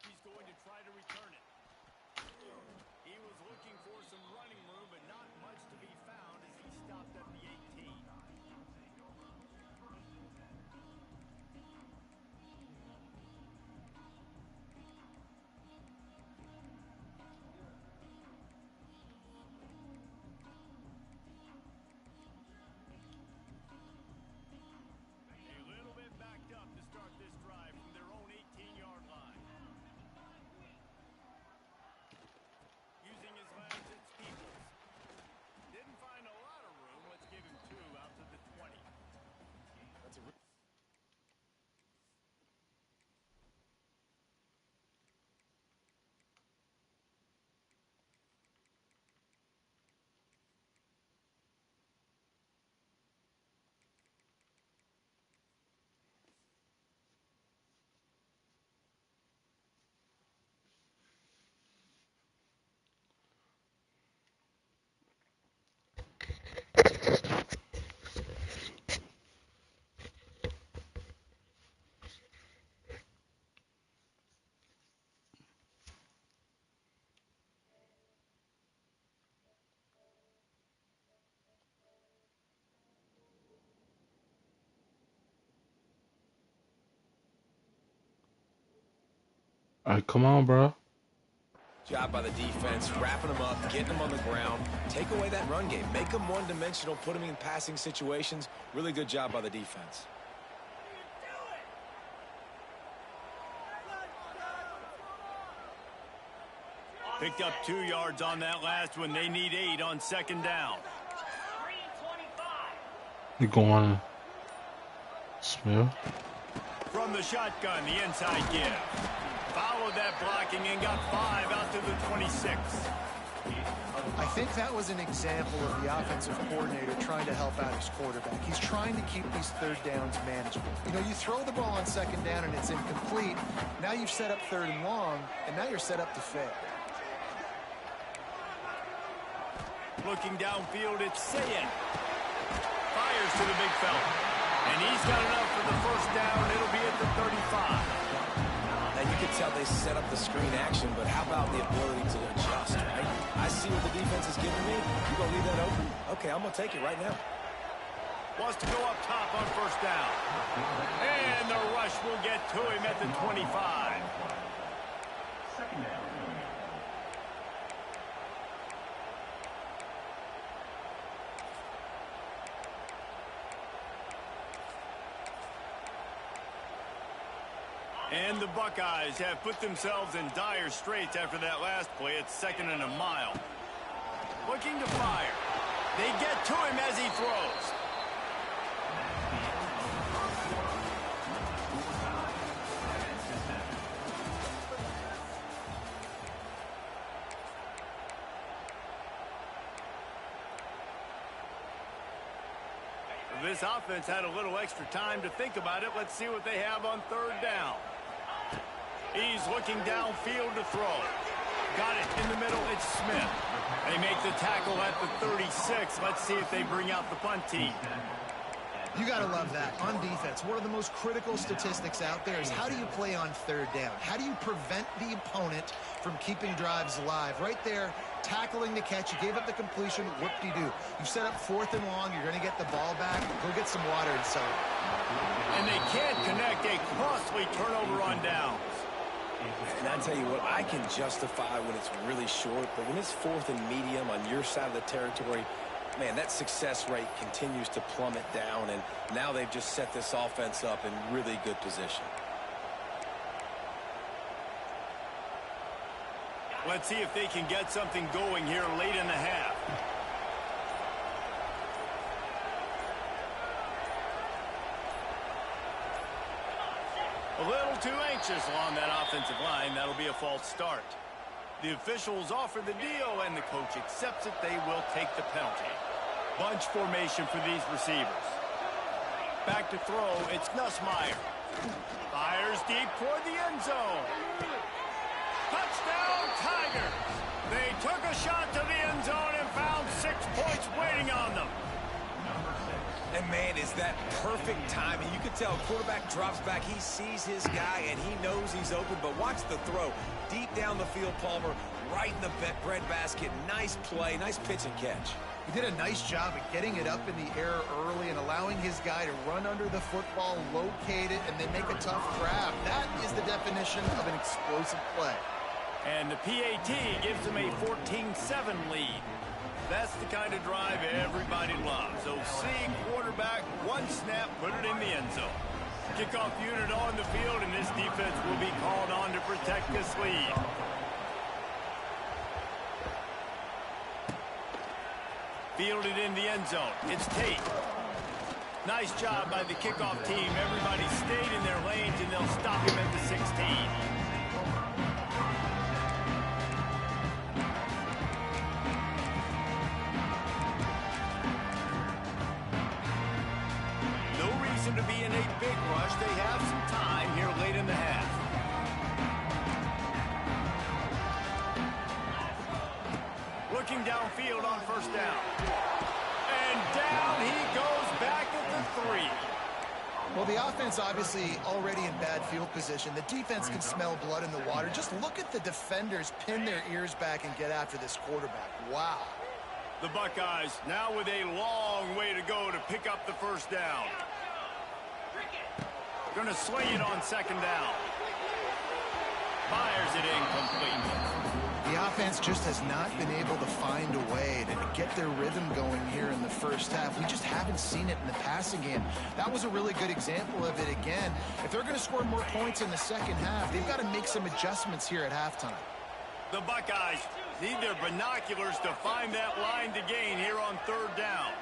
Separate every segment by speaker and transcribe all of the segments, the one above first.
Speaker 1: like he's going to try to return it. He was looking for some running room, but not much to be found as he stopped at the 18. A little bit backed up to start this drive from their own 18-yard line. Using his legs, it's Peoples. Didn't find a lot of room. Let's give him 2 out to the 20.
Speaker 2: That's a
Speaker 3: All right, come on, bro.
Speaker 2: job by the defense, wrapping them up, getting them on the ground. Take away that run game. Make them one-dimensional, put them in passing situations. Really good job by the defense.
Speaker 1: Picked up 2 yards on that last one. They need 8 on second down.
Speaker 3: You going, Smith?
Speaker 1: From the shotgun, the inside give. Followed that blocking and got 5 out to the 26.
Speaker 4: I think that was an example of the offensive coordinator trying to help out his quarterback. He's trying to keep these third downs manageable. You know, you throw the ball on second down and it's incomplete. Now you've set up third and long, and now you're set up to fail.
Speaker 1: Looking downfield, it's Sayed. Fires to the big fella. And he's got enough for the first down. It'll be at the 35.
Speaker 2: And you can tell they set up the screen action, but how about the ability to adjust, right? I see what the defense is giving me. You going to leave that open? Okay, I'm going to take it right now.
Speaker 1: Wants to go up top on first down. And the rush will get to him at the 25. Second down. And the Buckeyes have put themselves in dire straits after that last play. It's 2nd and a mile. Looking to fire. They get to him as he throws. This offense had a little extra time to think about it. Let's see what they have on third down. He's looking downfield to throw. Got it in the middle. It's Smith. They make the tackle at the 36. Let's see if they bring out the punt team.
Speaker 4: You got to love that. On defense, one of the most critical statistics out there is how do you play on third down? How do you prevent the opponent from keeping drives alive? Right there, tackling the catch. You gave up the completion. Whoop-de-doo. You set up 4th and long. You're going to get the ball back. Go get some water and sell it.
Speaker 1: And they can't connect. A costly turnover on downs.
Speaker 2: And I tell you what, I can justify when it's really short, but when it's 4th and medium on your side of the territory, man, that success rate continues to plummet down, and now they've just set this offense up in really good position.
Speaker 1: Let's see if they can get something going here late in the half. A little too anxious along that offensive line. That'll be a false start. The officials offer the deal, and the coach accepts it. They will take the penalty. Bunch formation for these receivers. Back to throw. It's Nussmeier. Fires deep toward the end zone. Touchdown, Tigers! They took a shot to the end zone and found 6 points waiting on them.
Speaker 2: And, man, is that perfect timing. You can tell quarterback drops back. He sees his guy, and he knows he's open. But watch the throw. Deep down the field, Palmer, right in the breadbasket. Nice play, nice pitch and catch.
Speaker 4: He did a nice job at getting it up in the air early and allowing his guy to run under the football, locate it, and then make a tough grab. That is the definition of an explosive play.
Speaker 1: And the PAT gives them a 14-7 lead. That's the kind of drive everybody loves. So see quarterback, one snap, put it in the end zone. Kickoff unit on the field, and this defense will be called on to protect this lead. Fielded in the end zone. It's Tate. Nice job by the kickoff team. Everybody stayed in their lanes, and they'll stop him at the 16. To be in a big rush. They have some time here late in the half. Looking downfield on first down. And down he goes back at the 3.
Speaker 4: Well, the offense obviously already in bad field position. The defense can smell blood in the water. Just look at the defenders pin their ears back and get after this quarterback. Wow.
Speaker 1: The Buckeyes now with a long way to go to pick up the first down. Going to swing it on second down. Fires it incomplete.
Speaker 4: The offense just has not been able to find a way to get their rhythm going here in the first half. We just haven't seen it in the passing game. That was a really good example of it again. If they're going to score more points in the second half, they've got to make some adjustments here at halftime.
Speaker 1: The Buckeyes need their binoculars to find that line to gain here on third down.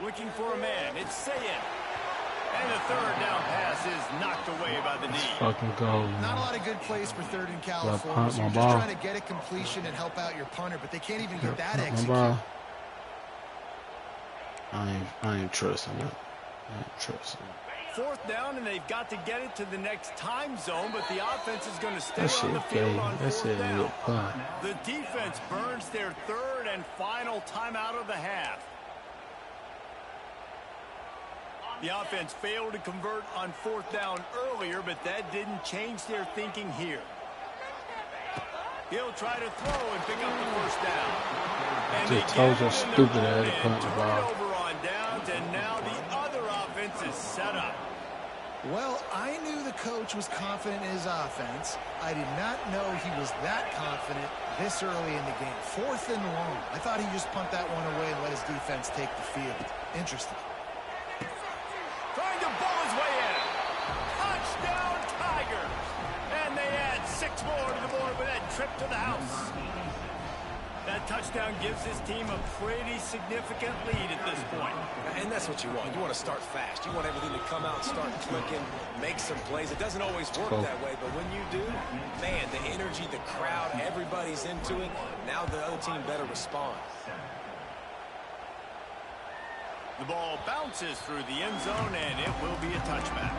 Speaker 1: Looking for a man. It's Sayed. And the third down pass is knocked away by the knee.
Speaker 3: Fucking go.
Speaker 4: Not a lot of good plays for third and California. So you're just trying to get a completion and help out your punter, but they can't even get that executed.
Speaker 3: I ain't trusting it. I ain't trusting it.
Speaker 1: Fourth down, and they've got to get it to the next time zone, but the offense is going to stay
Speaker 3: That
Speaker 1: on the
Speaker 3: shit
Speaker 1: field
Speaker 3: gay.
Speaker 1: on
Speaker 3: That
Speaker 1: fourth
Speaker 3: shit
Speaker 1: down.
Speaker 3: look fun.
Speaker 1: The defense burns their third and final timeout of the half. The offense failed to convert on fourth down earlier, but that didn't change their thinking here. He'll try to throw and pick up the first down. And
Speaker 3: Just told you stupid ass punt the ball.
Speaker 1: Turnover on downs, and now the other offense is set up.
Speaker 4: Well, I knew the coach was confident in his offense. I did not know he was that confident this early in the game. Fourth and long. I thought he'd just punt that one away and let his defense take the field. Interesting.
Speaker 1: Trying to bull his way in. Touchdown, Tigers. And they add 6 more to the board with that trip to the house. That touchdown gives his team a pretty significant lead at this point.
Speaker 2: And that's what you want. You want to start fast. You want everything to come out, start clicking, make some plays. It doesn't always work that way, but when you do, man, the energy, the crowd, everybody's into it. Now the other team better respond.
Speaker 1: The ball bounces through the end zone, and it will be a touchback.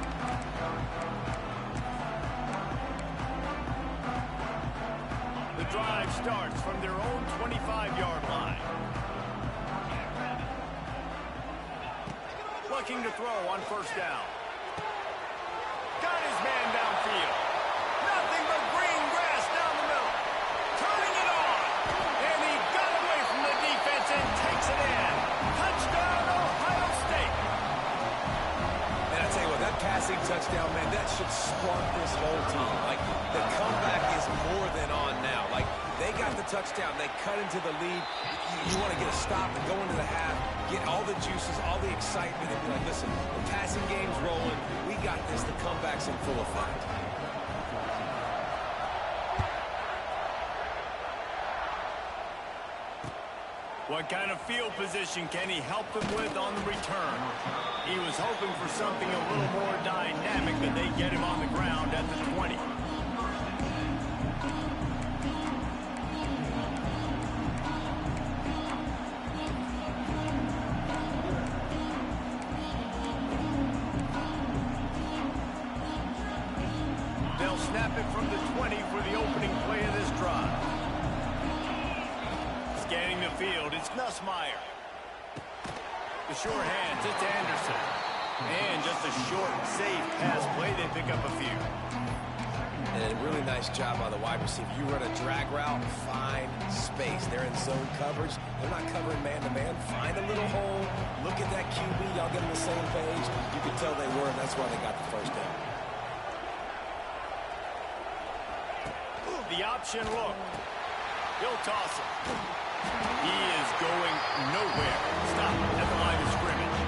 Speaker 1: The drive starts from their own 25-yard line. Looking to throw on first down. Got his man downfield. Nothing but green grass down the middle. Turning it on. And he got away from the defense and takes it in. Touchdown, Ohio State.
Speaker 2: And I tell you what, that passing touchdown, man, that should spark this whole team. Like, the comeback is more than on now. Like, they got the touchdown. They cut into the lead. You want to get a stop and go into the half, get all the juices, all the excitement, and be like, listen, the passing game's rolling. We got this. The comeback's in full effect.
Speaker 1: What kind of field position can he help them with on the return? He was hoping for something a little more dynamic, but they get him on the ground at the 20. They'll snap it from the 20 for the opening play of this drive. field. It's Nussmeier. The short hands, it's Anderson. And just a short, safe pass play. They pick up a few.
Speaker 2: And a really nice job by the wide receiver. You run a drag route, find space. They're in zone coverage. They're not covering man-to-man. Find a little hole. Look at that QB. Y'all get on the same page. You can tell they were, and that's why they got the first down.
Speaker 1: The option look. He'll toss it. He is going nowhere. Stop at the line of scrimmage.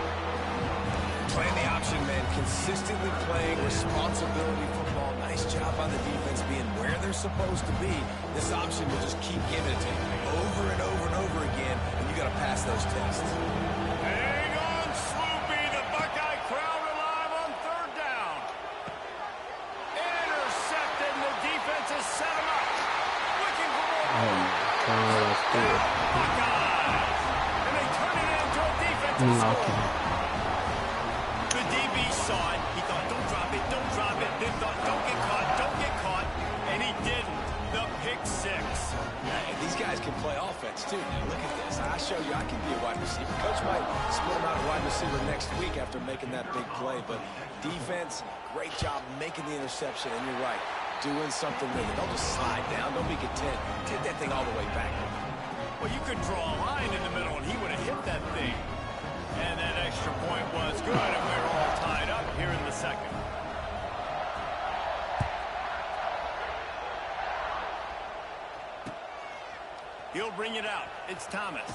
Speaker 2: Playing the option, man. Consistently playing responsibility football. Nice job by the defense being where they're supposed to be. This option will just keep giving it to you over and over and over again, and you got to pass those tests.
Speaker 1: Hang on, Sloopy. The Buckeye crowd alive on third down. Intercepted, and the defense has set him up. Looking for more.
Speaker 3: That's good.
Speaker 1: Buckeyes. And they turn it into a defensive score. The DB saw it. He thought, don't drop it, don't drop it. Then thought, don't get caught, don't get caught. And he didn't. The pick six.
Speaker 2: And these guys can play offense, too. Now, look at this. I show you I can be a wide receiver. Coach might split him out a wide receiver next week after making that big play. But defense, great job making the interception. And you're right, doing something with it. Don't just slide down. Don't be content. Get that thing all the way back.
Speaker 1: Well, you could draw a line in the middle, and he would have hit that thing. And that extra point was good, and we're all tied up here in the second. He'll bring it out. It's Thomas.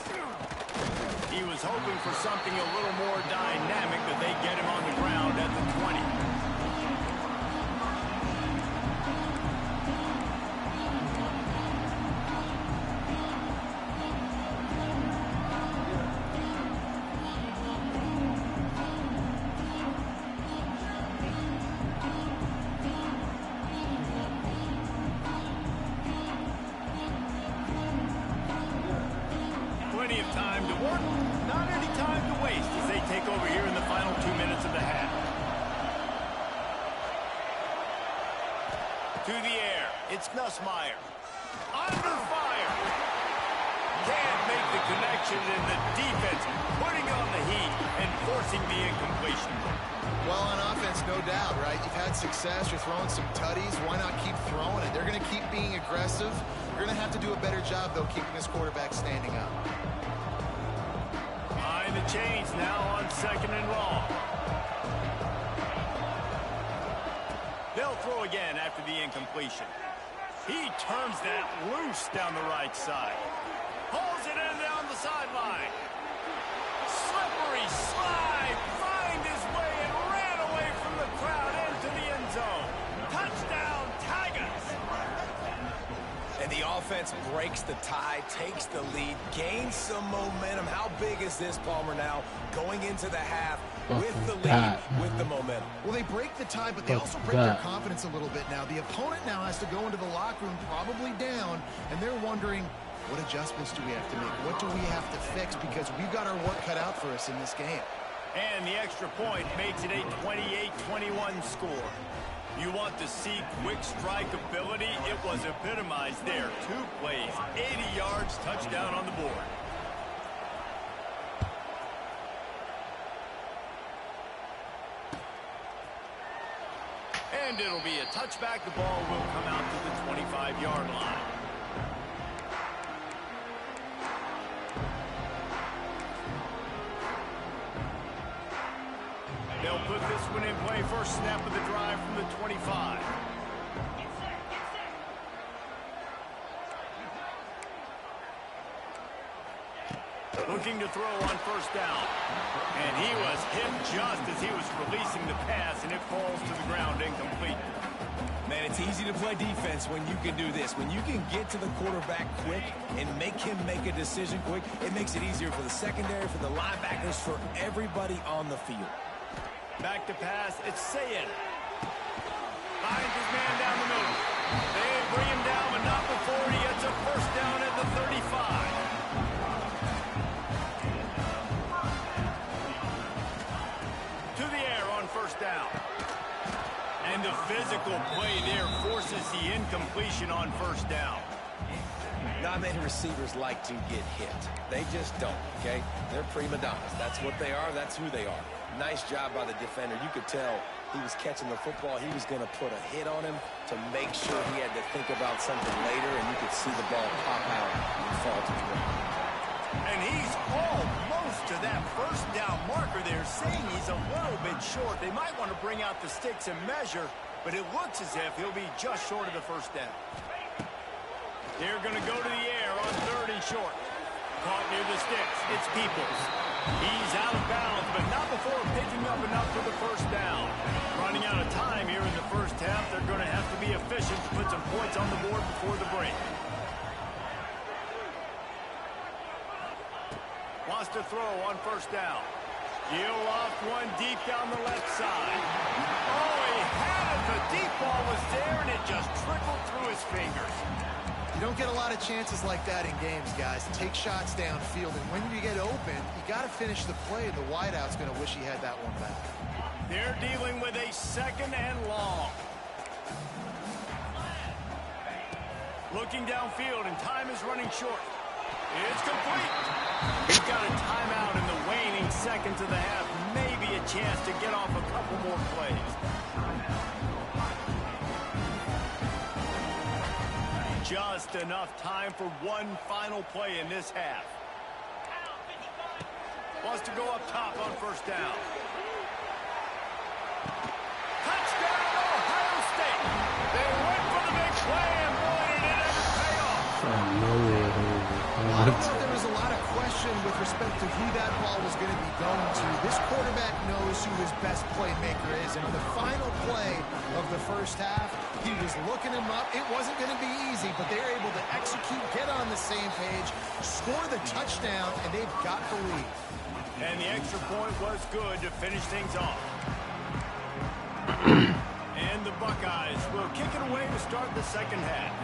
Speaker 1: He was hoping for something a little more dynamic, but they get him on the ground at the 20. Plenty of time to work, not any time to waste as they take over here in the final 2 minutes of the half. To the air, it's Nussmeier. Under fire. Can't make the connection, and the defense putting on the heat and forcing the incompletion.
Speaker 4: Well, on offense, no doubt, right? You've had success. You're throwing some tutties. Why not keep throwing it? They're going to keep being aggressive. You're going to have to do a better job, though, keeping this quarterback standing up.
Speaker 1: Behind the chains now on second and long. They'll throw again after the incompletion. He turns that loose down the right side. Pulls it in down the sideline. Slippery slide. Find his way and ran away from the crowd into the end zone. Touchdown, Tigers.
Speaker 2: And the offense breaks the tie, takes the lead, gains some momentum. How big is this, Palmer, now going into the half with the lead, with the momentum?
Speaker 4: Well, they break the tie, but they also break their confidence a little bit now. The opponent now has to go into the locker room probably down, and they're wondering, what adjustments do we have to make? What do we have to fix? Because we've got our work cut out for us in this game.
Speaker 1: And the extra point makes it a 28-21 score. You want to see quick strike ability? It was epitomized there. 2 plays, 80 yards, touchdown on the board. And it'll be a touchback. The ball will come out to the 25-yard line. They'll put this one in play. First snap of the drive from the 25. Looking to throw on first down. And he was hit just as he was releasing the pass, and it falls to the ground incomplete.
Speaker 2: Man, it's easy to play defense when you can do this. When you can get to the quarterback quick and make him make a decision quick, it makes it easier for the secondary, for the linebackers, for everybody on the field.
Speaker 1: Back to pass, it's Sayed. Finds his man down the middle. They bring him down, but not before he gets a first down at the 35. To the air on first down. And the physical play there forces the incompletion on first down.
Speaker 2: Not many receivers like to get hit. They just don't, okay? They're prima donnas. That's what they are. That's who they are. Nice job by the defender. You could tell he was catching the football. He was going to put a hit on him to make sure he had to think about something later, and you could see the ball pop out and fall to the ground.
Speaker 1: And he's almost to that first down marker there, saying he's a little bit short. They might want to bring out the sticks and measure, but it looks as if he'll be just short of the first down. They're going to go to the air on 3rd and short. Caught near the sticks. It's Peoples. He's out of bounds, but not before picking up enough for the first down. Running out of time here in the first half. They're going to have to be efficient to put some points on the board before the break. Wants to throw on 1st down. He'll off one deep down the left side. Oh, he had it. The deep ball was there, and it just trickled through his fingers.
Speaker 4: You don't get a lot of chances like that in games, guys. Take shots downfield, and when you get open, you got to finish the play. The wideout's going to wish he had that one back.
Speaker 1: They're dealing with a 2nd and long. Looking downfield, and time is running short. It's complete. He's got a timeout in the waning seconds of the half. Maybe a chance to get off a couple more plays. Just enough time for one final play in this half. Wants to go up top on 1st down. Touchdown, Ohio State. They went for the big play, and boy, did it ever pay off.
Speaker 4: I don't know if there was a lot of question with respect to who that ball was going to be going to. This quarterback knows who his best playmaker is, and in the final play of the first half, he was looking him up. It wasn't going to be easy, but they were able to execute, get on the same page, score the touchdown, and they've got the lead.
Speaker 1: And the extra point was good to finish things off. And the Buckeyes will kick it away to start the second half.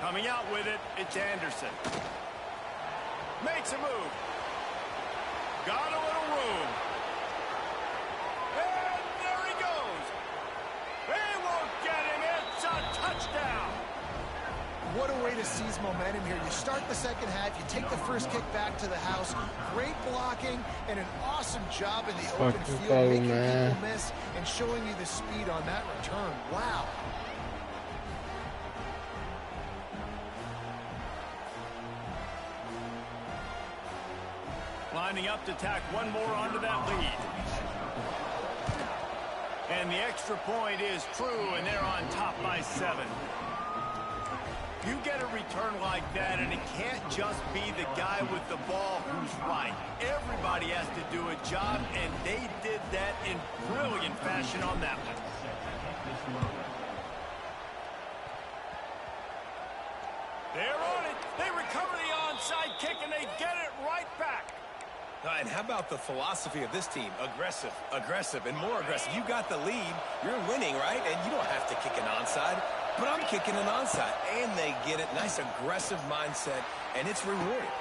Speaker 1: Coming out with it, it's Anderson. Makes a move. Got a little room. And there he goes. They won't get him. It's a touchdown.
Speaker 4: What a way to seize momentum here. You start the second half, you take the first kick back to the house. Great blocking and an awesome job in the open field, making people miss and showing you the speed on that return. Wow.
Speaker 1: Lining up to tack one more onto that lead. And the extra point is true, and they're on top by 7. You get a return like that, and it can't just be the guy with the ball who's right. Everybody has to do a job, and they did that in brilliant fashion on that one. They're on it. They recover the onside kick, and they get it right back.
Speaker 2: And how about the philosophy of this team? Aggressive, aggressive, and more aggressive. You got the lead. You're winning, right? And you don't have to kick an onside. But I'm kicking an onside. And they get it. Nice aggressive mindset, and it's rewarded.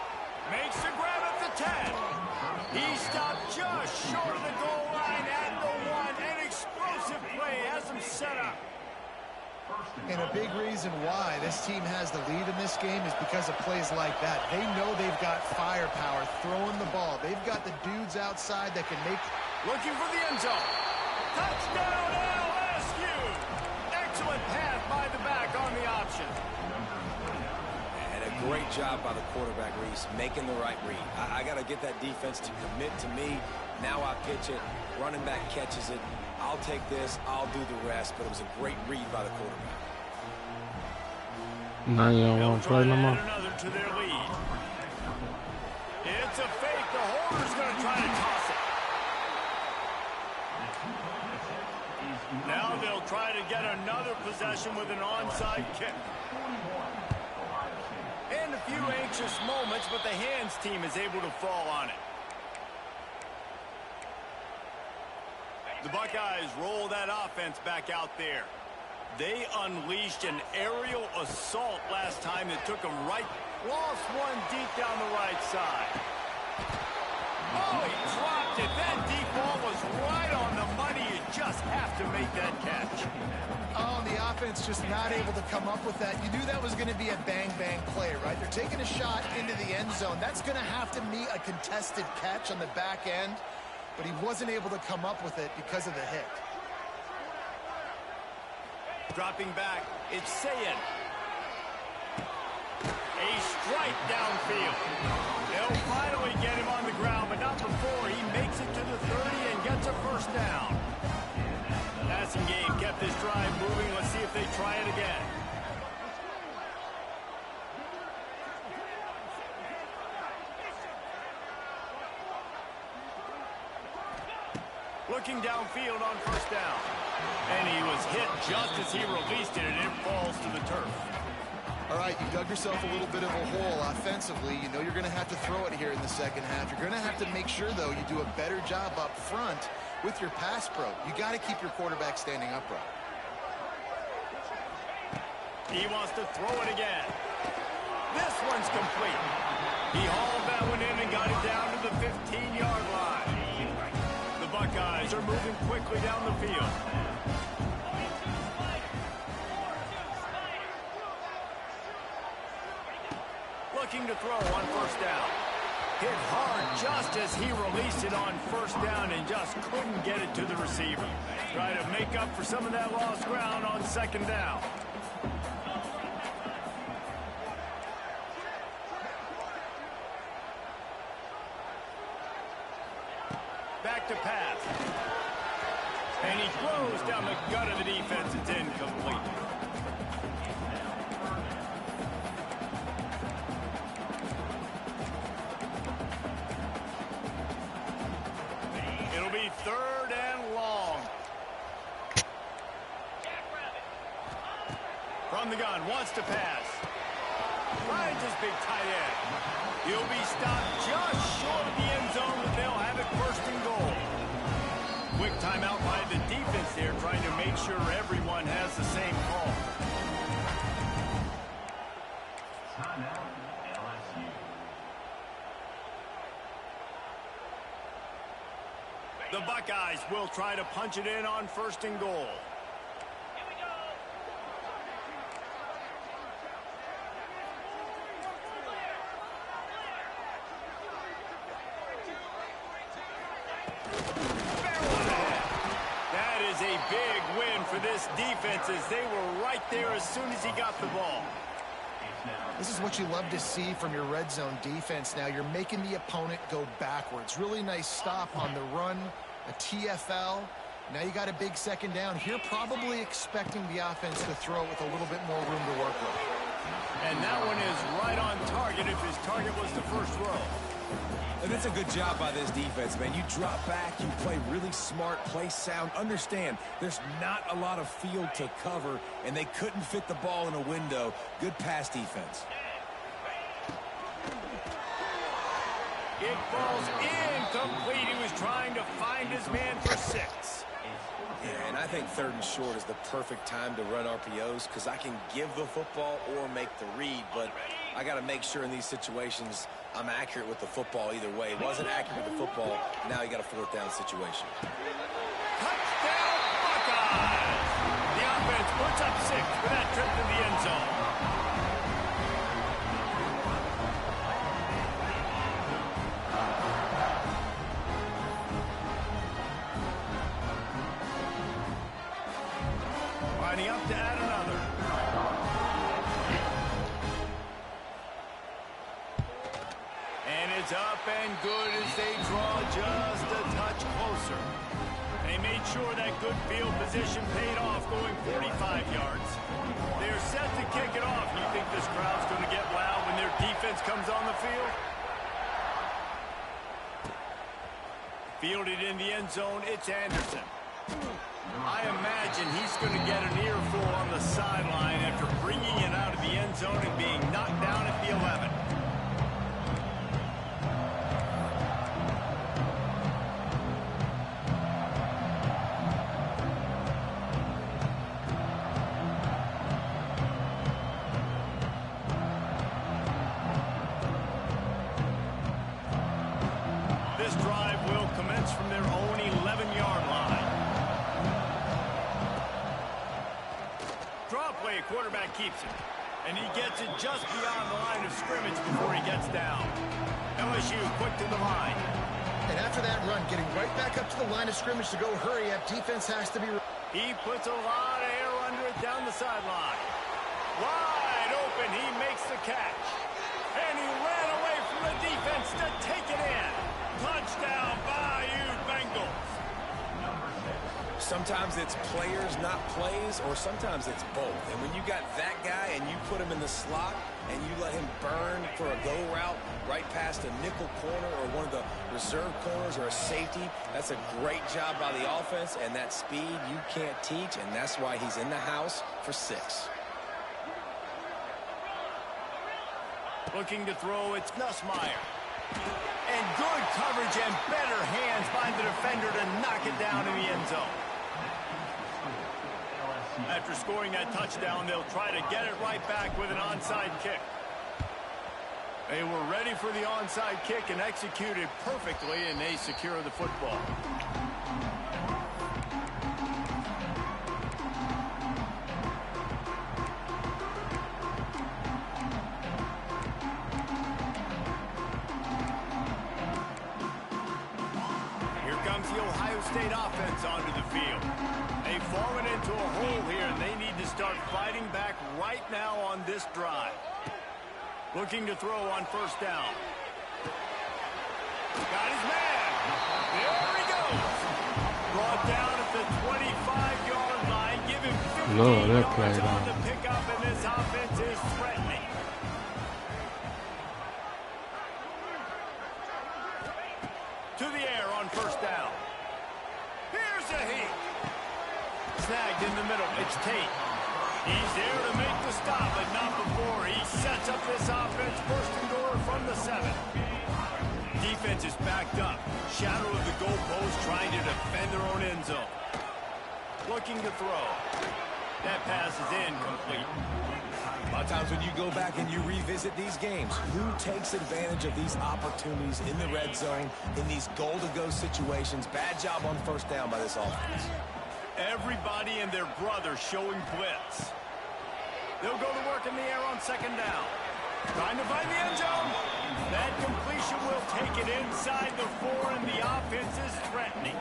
Speaker 1: Makes the grab at the 10. He stopped just short of the goal line at the 1. An explosive play has him set up.
Speaker 4: And a big reason why this team has the lead in this game is because of plays like that. They know they've got firepower throwing the ball. They've got the dudes outside that can make...
Speaker 1: Looking for the end zone. Touchdown LSU. Excellent pass by the back on the option.
Speaker 2: And a great job by the quarterback, Reese, making the right read. I got to get that defense to commit to me. Now I pitch it. Running back catches it. I'll take this, I'll do the rest, but it was a great read by the quarterback.
Speaker 3: Now you don't want to play no more.
Speaker 1: Another to their lead. It's a fake. The holder's going to try to toss it. Now they'll try to get another possession with an onside kick. And a few anxious moments, but the hands team is able to fall on it. The Buckeyes roll that offense back out there. They unleashed an aerial assault last time that took them right. Lost one deep down the right side. Oh, he dropped it. That deep ball was right on the money. You just have to make that catch.
Speaker 4: Oh, and the offense just not able to come up with that. You knew that was going to be a bang-bang play, right? They're taking a shot into the end zone. That's going to have to meet a contested catch on the back end, but he wasn't able to come up with it because of the hit.
Speaker 1: Dropping back, it's Saying. A strike downfield. They'll finally get him on the ground, but not before he makes it to the 30 and gets a first down. Passing game kept this drive moving. Let's see if they try it again. Looking downfield on first down. And he was hit just as he released it, and it falls to the turf.
Speaker 4: All right, you dug yourself a little bit of a hole offensively. You know you're going to have to throw it here in the second half. You're going to have to make sure, though, you do a better job up front with your pass pro. You got to keep your quarterback standing upright.
Speaker 1: He wants to throw it again. This one's complete. He hauled that one in and got it down to the 15-yard line. The Buckeyes are moving quickly down the field. Looking to throw on first down. Hit hard just as he released it on first down and just couldn't get it to the receiver. Try to make up for some of that lost ground on second down. Back to pass. And he throws down the gut of the defense. It's incomplete. It'll be third and long. From the gun, wants to pass. Finds his big tight end. He'll be stopped just short of the end zone, but they'll have it first and goal. Quick timeout by the defense there, trying to make sure everyone has the same call.
Speaker 5: Timeout, LSU.
Speaker 1: The Buckeyes will try to punch it in on first and goal. That is a big win for this defense as they were right there as soon as he got the ball.
Speaker 4: This is what you love to see from your red zone defense now. You're making the opponent go backwards. Really nice stop on the run, a TFL. Now you got a big second down. Here probably expecting the offense to throw with a little bit more room to work with.
Speaker 1: And that one is right on target if his target was the first row.
Speaker 2: And that's a good job by this defense, man. You drop back, you play really smart, play sound. Understand, there's not a lot of field to cover, and they couldn't fit the ball in a window. Good pass defense.
Speaker 1: It falls incomplete. He was trying to find his man for 6.
Speaker 2: Yeah, and I think third and short is the perfect time to run RPOs because I can give the football or make the read, but I got to make sure in these situations I'm accurate with the football either way. Wasn't accurate with the football. Now you got a fourth down situation.
Speaker 1: Touchdown, Buckeyes! The offense puts up 6 for that trip to the end zone. Lining up to add another. And it's up and good as they draw just a touch closer. They made sure that good field position paid off, going 45 yards. They're set to kick it off. You think this crowd's going to get loud when their defense comes on the field? Fielded in the end zone, it's Anderson. I imagine he's going to get an earful on the sideline after bringing it out of the end zone and being knocked down at the 11. This drive will commence from their own 11-yard line. play. A quarterback keeps it. And he gets it just beyond the line of scrimmage before he gets down. LSU quick to the line.
Speaker 4: And after that run, getting right back up to the line of scrimmage to go hurry up, defense has to be...
Speaker 1: He puts a lot of air under it down the sideline. Wide open, he makes the catch. And he ran away from the defense to take it in. Touchdown, Bayou Bengals.
Speaker 2: Sometimes it's players, not plays, or sometimes it's both. And when you got that guy and you put him in the slot and you let him burn for a go route right past a nickel corner or one of the reserve corners or a safety, that's a great job by the offense, and that speed you can't teach, and that's why he's in the house for 6.
Speaker 1: Looking to throw, it's Nussmeier. And good coverage and better hands by the defender to knock it down in the end zone. After scoring that touchdown, they'll try to get it right back with an onside kick. They were ready for the onside kick and executed perfectly, and they secure the football. Here comes the Ohio State offense onto the field. They've fallen into a hole here, and they need to start fighting back right now on this drive. Looking to throw on first down. Got his man. There he goes. Brought down at the 25-yard line. Give him 15 yards on the pickup, and this offense is threatening. To the air on first down. Here's a heat. Snagged in the middle. It's Tate. He's there to make the stop, but not before. He sets up this offense first and goal from the 7. Defense is backed up. Shadow of the goalpost trying to defend their own end zone. Looking to throw. That pass is incomplete.
Speaker 2: A lot of times when you go back and you revisit these games, who takes advantage of these opportunities in the red zone, in these goal-to-go situations? Bad job on first down by this offense.
Speaker 1: Everybody and their brother showing blitz. They'll go to work in the air on second down. Trying to find the end zone. That completion will take it inside the 4, and the offense is threatening.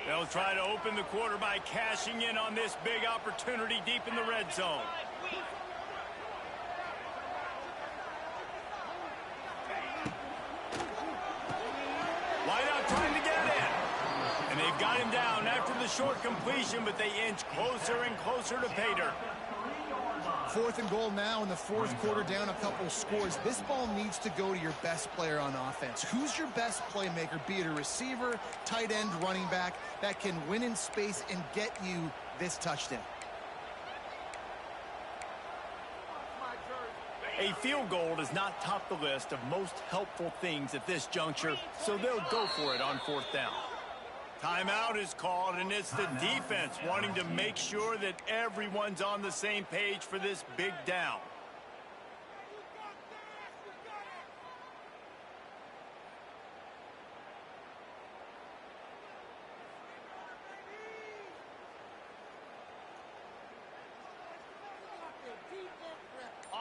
Speaker 1: They'll try to open the quarter by cashing in on this big opportunity deep in the red zone. Wideout trying to get in. And they've got him down after the short completion, but they inch closer and closer to pay dirt.
Speaker 4: 4th and goal now in the 4th quarter, down a couple scores. This ball needs to go to your best player on offense. Who's your best playmaker, be it a receiver, tight end, running back, that can win in space and get you this touchdown?
Speaker 1: A field goal does not top the list of most helpful things at this juncture, so they'll go for it on 4th down. Timeout is called, and it's the defense wanting to make sure that everyone's on the same page for this big down.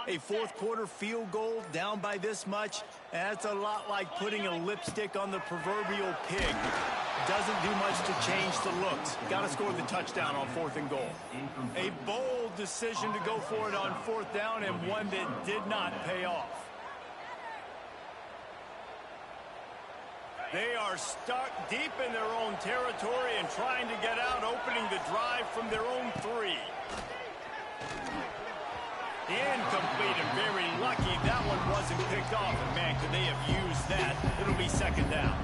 Speaker 1: A 4th quarter field goal down by this much, that's a lot like putting a lipstick on the proverbial pig. Doesn't do much to change the looks. Got to score the touchdown on 4th and goal. A bold decision to go for it on 4th down, and one that did not pay off. They are stuck deep in their own territory and trying to get out, opening the drive from their own 3. Incomplete, and very lucky that one wasn't picked off. And man, could they have used that? It'll be 2nd down.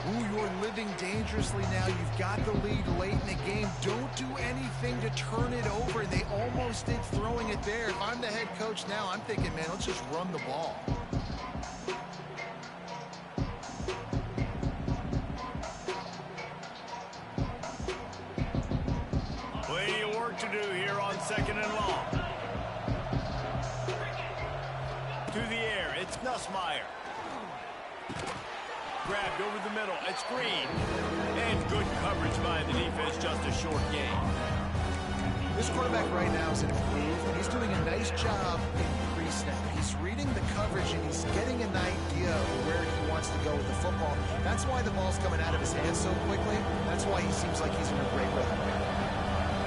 Speaker 4: Ooh, you're living dangerously now. You've got the lead late in the game. Don't do anything to turn it over. They almost did throwing it there. If I'm the head coach now, I'm thinking, man, let's just run the ball.
Speaker 1: to do here on 2nd and long. To the air, it's Nussmeier. Grabbed over the middle, it's Green. And good coverage by the defense, just a short gain.
Speaker 4: This quarterback right now is improved. He's doing a nice job in pre-snap. He's reading the coverage and he's getting an idea of where he wants to go with the football. That's why the ball's coming out of his hands so quickly. That's why he seems like he's in a great rhythm right now.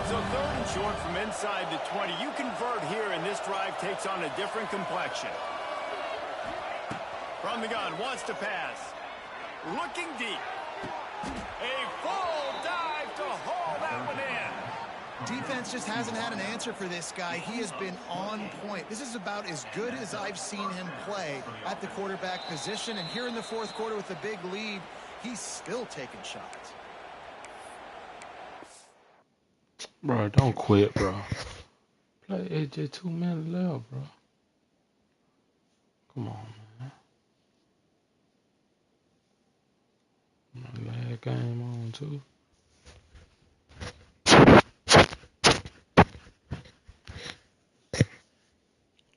Speaker 1: So 3rd and short from inside the 20. You convert here and this drive takes on a different complexion. From the gun, wants to pass. Looking deep. A full dive to haul that one in.
Speaker 4: Defense just hasn't had an answer for this guy. He has been on point. This is about as good as I've seen him play at the quarterback position. And here in the 4th quarter with a big lead, he's still taking shots.
Speaker 3: Bro, don't quit, bro. Play. It's just 2 minutes left, bro. Come on, man. My last game on, too.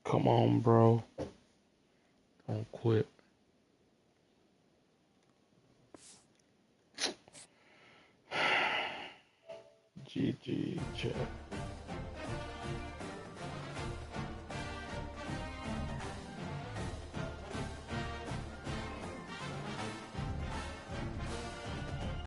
Speaker 3: Come on, bro. Don't quit. GG, chat.